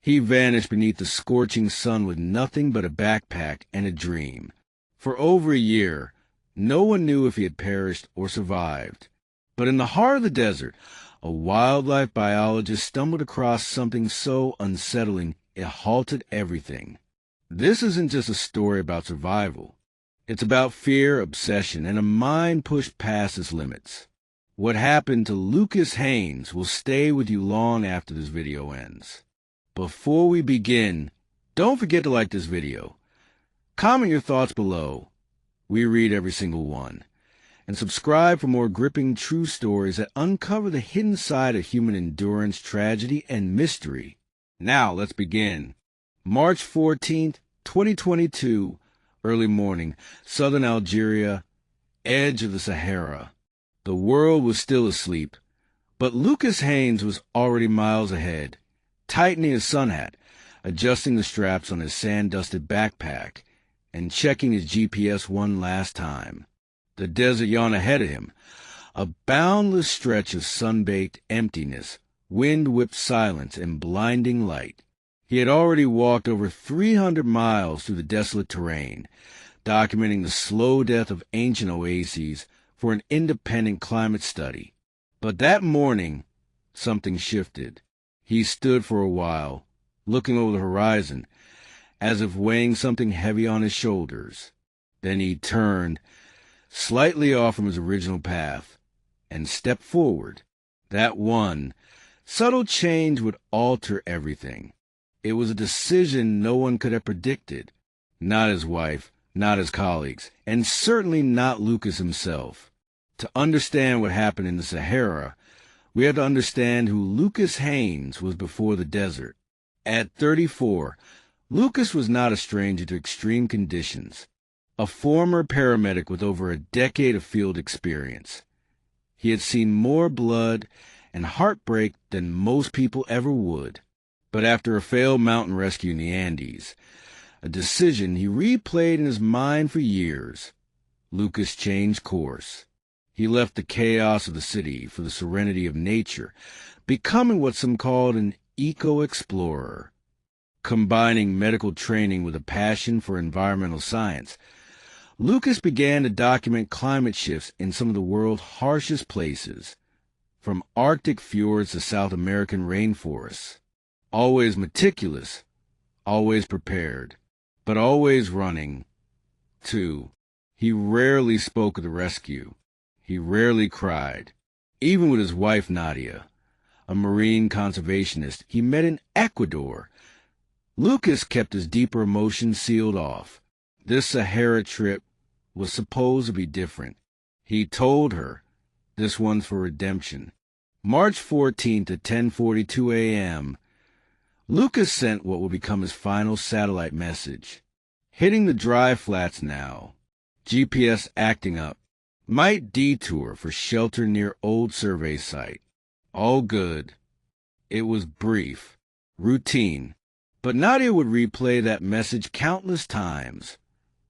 He vanished beneath the scorching sun with nothing but a backpack and a dream. For over a year, no one knew if he had perished or survived. But in the heart of the desert, a wildlife biologist stumbled across something so unsettling it halted everything. This isn't just a story about survival. It's about fear, obsession, and a mind pushed past its limits. What happened to Lucas Haynes will stay with you long after this video ends. Before we begin, don't forget to like this video. Comment your thoughts below. We read every single one. And subscribe for more gripping true stories that uncover the hidden side of human endurance, tragedy, and mystery. Now, let's begin. March 14th, 2022, early morning, southern Algeria, edge of the Sahara. The world was still asleep, but Lucas Haynes was already miles ahead, tightening his sun hat, adjusting the straps on his sand-dusted backpack, and checking his GPS one last time. The desert yawned ahead of him, a boundless stretch of sun-baked emptiness, wind-whipped silence, and blinding light. He had already walked over 300 miles through the desolate terrain, documenting the slow death of ancient oases for an independent climate study. But that morning, something shifted. He stood for a while, looking over the horizon, as if weighing something heavy on his shoulders. Then he turned, slightly off from his original path, and stepped forward. That one subtle change would alter everything. It was a decision no one could have predicted. Not his wife, not his colleagues, and certainly not Lucas himself. To understand what happened in the Sahara, we have to understand who Lucas Haynes was before the desert. At 34, Lucas was not a stranger to extreme conditions. A former paramedic with over a decade of field experience. He had seen more blood and heartbreak than most people ever would. But after a failed mountain rescue in the Andes, a decision he replayed in his mind for years, Lucas changed course. He left the chaos of the city for the serenity of nature, becoming what some called an eco-explorer. Combining medical training with a passion for environmental science, Lucas began to document climate shifts in some of the world's harshest places, from Arctic fjords to South American rainforests. Always meticulous, always prepared, but always running. 2. He rarely spoke of the rescue. He rarely cried. Even with his wife Nadia, a marine conservationist he met in Ecuador, Lucas kept his deeper emotions sealed off. This Sahara trip was supposed to be different. He told her, this one's for redemption. March 14th at 10:42 a.m., Lucas sent what would become his final satellite message. Hitting the dry flats now. GPS acting up. Might detour for shelter near old survey site. All good. It was brief. Routine. But Nadia would replay that message countless times,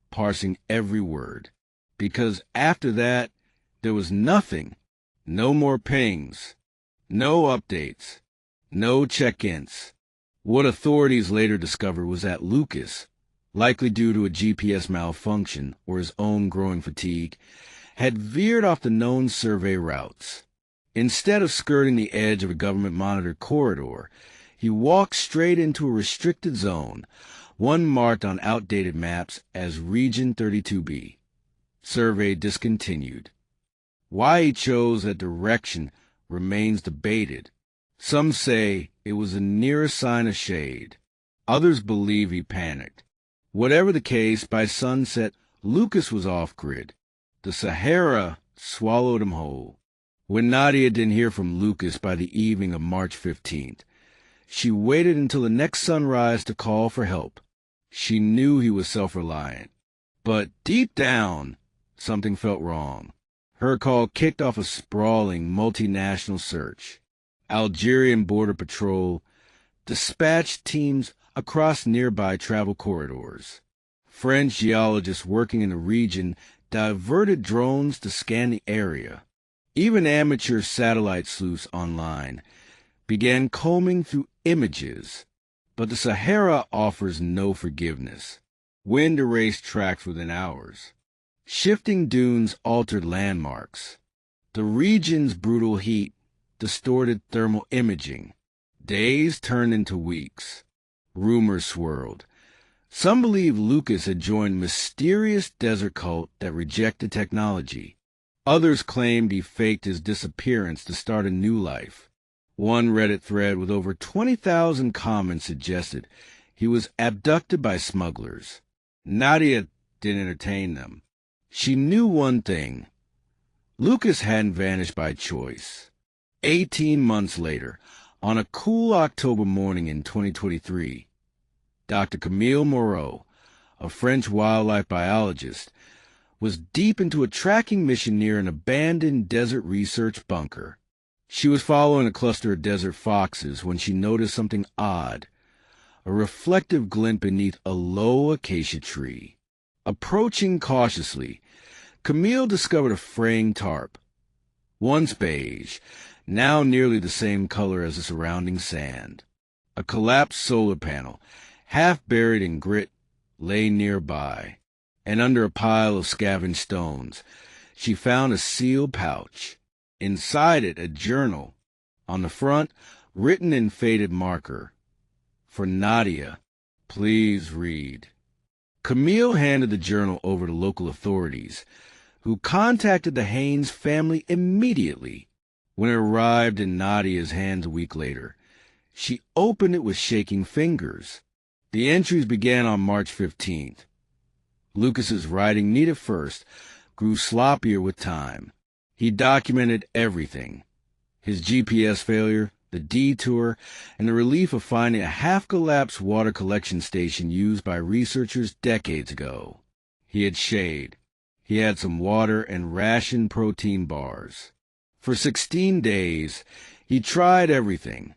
parsing every word. Because after that, there was nothing. No more pings. No updates. No check-ins. What authorities later discovered was that Lucas, likely due to a GPS malfunction or his own growing fatigue, had veered off the known survey routes. Instead of skirting the edge of a government-monitored corridor, he walked straight into a restricted zone, one marked on outdated maps as Region 32B. Survey discontinued. Why he chose that direction remains debated. Some say it was the nearest sign of shade. Others believe he panicked. Whatever the case, by sunset, Lucas was off-grid. The Sahara swallowed him whole. When Nadia didn't hear from Lucas by the evening of March 15th, she waited until the next sunrise to call for help. She knew he was self-reliant. But deep down, something felt wrong. Her call kicked off a sprawling, multinational search. Algerian Border Patrol dispatched teams across nearby travel corridors. French geologists working in the region diverted drones to scan the area. Even amateur satellite sleuths online began combing through images. But the Sahara offers no forgiveness. Wind erased tracks within hours. Shifting dunes altered landmarks. The region's brutal heat distorted thermal imaging. Days turned into weeks. Rumors swirled. Some believed Lucas had joined a mysterious desert cult that rejected technology. Others claimed he faked his disappearance to start a new life. One Reddit thread with over 20,000 comments suggested he was abducted by smugglers. Nadia didn't entertain them. She knew one thing. Lucas hadn't vanished by choice. 18 months later, on a cool October morning in 2023, Dr. Camille Moreau, a French wildlife biologist, was deep into a tracking mission near an abandoned desert research bunker. She was following a cluster of desert foxes when she noticed something odd, a reflective glint beneath a low acacia tree. Approaching cautiously, Camille discovered a fraying tarp. Once beige, now nearly the same color as the surrounding sand. A collapsed solar panel, half buried in grit, lay nearby, and under a pile of scavenged stones, she found a sealed pouch. Inside it, a journal. On the front, written in faded marker, "For Nadia, please read." Camille handed the journal over to local authorities, who contacted the Haynes family immediately. When it arrived in Nadia's hands a week later, she opened it with shaking fingers. The entries began on March 15th. Lucas's writing, neat at first, grew sloppier with time. He documented everything: his GPS failure, the detour, and the relief of finding a half-collapsed water collection station used by researchers decades ago. He had shade. He had some water and rationed protein bars. For 16 days, he tried everything: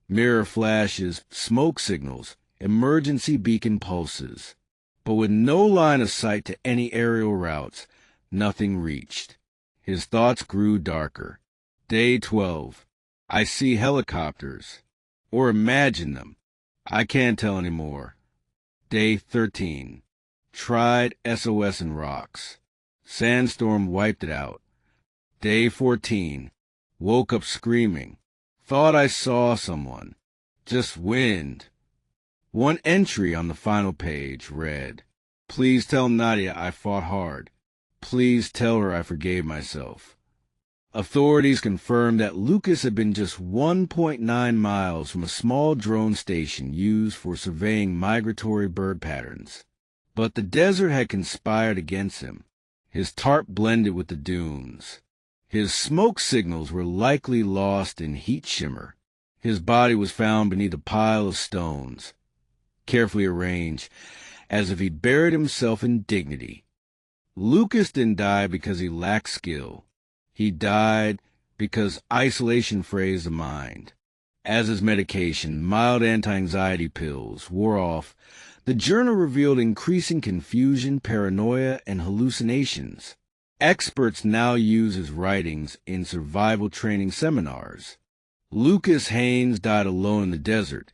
mirror flashes, smoke signals, emergency beacon pulses. But with no line of sight to any aerial routes, nothing reached. His thoughts grew darker. Day 12. I see helicopters. Or imagine them. I can't tell anymore. Day 13. Tried SOS in rocks. Sandstorm wiped it out. Day 14. Woke up screaming. Thought I saw someone. Just wind. One entry on the final page read, "Please tell Nadia I fought hard. Please tell her I forgave myself." Authorities confirmed that Lucas had been just 1.9 miles from a small drone station used for surveying migratory bird patterns. But the desert had conspired against him. His tarp blended with the dunes. His smoke signals were likely lost in heat shimmer. His body was found beneath a pile of stones, carefully arranged, as if he'd buried himself in dignity. Lucas didn't die because he lacked skill. He died because isolation frays the mind. As his medication, mild anti-anxiety pills, wore off, the journal revealed increasing confusion, paranoia, and hallucinations. Experts now use his writings in survival training seminars. Lucas Haynes died alone in the desert,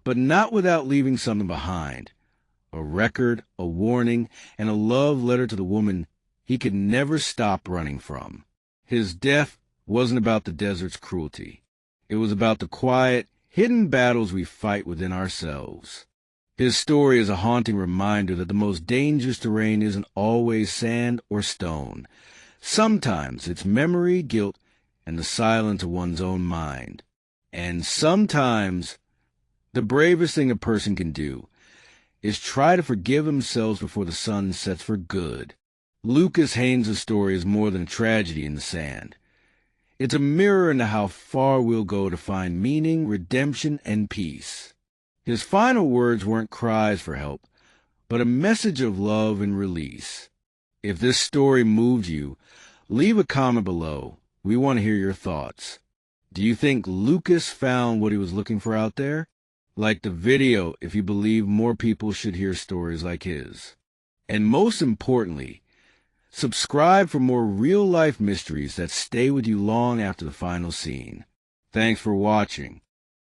but not without leaving something behind: a record, a warning, and a love letter to the woman he could never stop running from. His death wasn't about the desert's cruelty. It was about the quiet, hidden battles we fight within ourselves. His story is a haunting reminder that the most dangerous terrain isn't always sand or stone. Sometimes it's memory, guilt, and the silence of one's own mind. And sometimes the bravest thing a person can do is try to forgive themselves before the sun sets for good. Lucas Haynes' story is more than a tragedy in the sand. It's a mirror into how far we'll go to find meaning, redemption, and peace. His final words weren't cries for help, but a message of love and release. If this story moved you, leave a comment below. We want to hear your thoughts. Do you think Lucas found what he was looking for out there? Like the video if you believe more people should hear stories like his. And most importantly, subscribe for more real-life mysteries that stay with you long after the final scene. Thanks for watching.